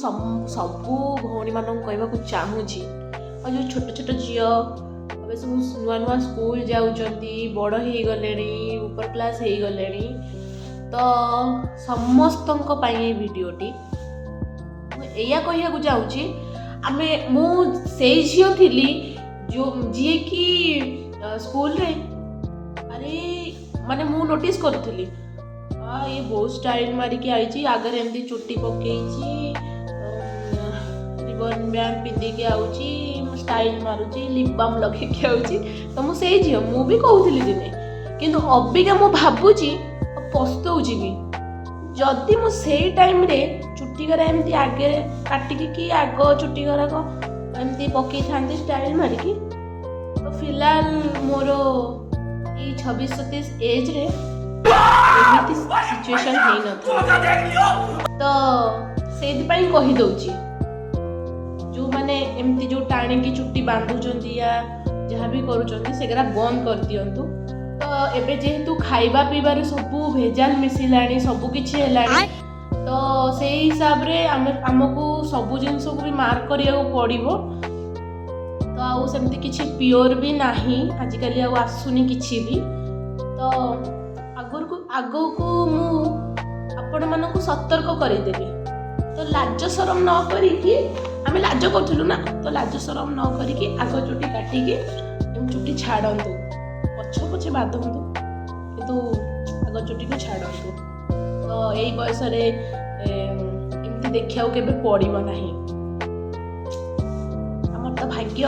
सबू भौणी मानक कहवाक चाहूँगी और जो छोट छोट झील अब सब नुआ नुआ स्कूल जाऊँगी बड़ हो गले ऊपर क्लास हो गले तो समस्त भिडियोटी या कहूँ चाहूँगी आमे मु से झील थी जो जी कि स्कूल रे अरे माने मु नोटिस करूली ये बहुत स्टाइल मारिकी आई आगे एमती चुट्टी पकई रिबन बैंड पिंधिकी आउची स्टाइल मारुची लिप बाम लगे आउची तो मुझे झील मु भी कहूली दिने किंतु अबिका मु भावुची पछताउची भी जदि मु से टाइम रे चुट्टी गरा एमती आगे काटिकी कि आग चुट्टी गराक एमती पकई था स्टाइल मारिकी तो फिलहाल मोर ये 26-27 एज रे एमती सिचुएशन है न तो से कही दउची जो माने एमती जो टाणिकी चुट्टी बांधुचंती या जहाँ भी करूचंती सेगरा बंद कर दियंतु तो एबे जेहेतु खाइबा पीबार सबू भेजाल मिसिलानी सबू किछि हेलानी तो से हिसाब रे आमको सबू जिनस को भी मार्क करिया पड़िबो तो आउ सेमती किछि प्योर भी नाही आजिकली आउ आसुनी किछि भी तो आगो को मु आपण मानकु सतर्क करिदेबी तो लाज शरम न करिकी आमे लाज करथुलु ना तो लाज शरम न करिकी आगो चुट्टी काटिकी चुट्टी छाड़ंतु पछ पछे बांधतु किंतु आगो चुट्टी को छाड़ंतु तो यही बयस रे एमती देखिया केबे पड़िबो नाही हमर तो भाग्य।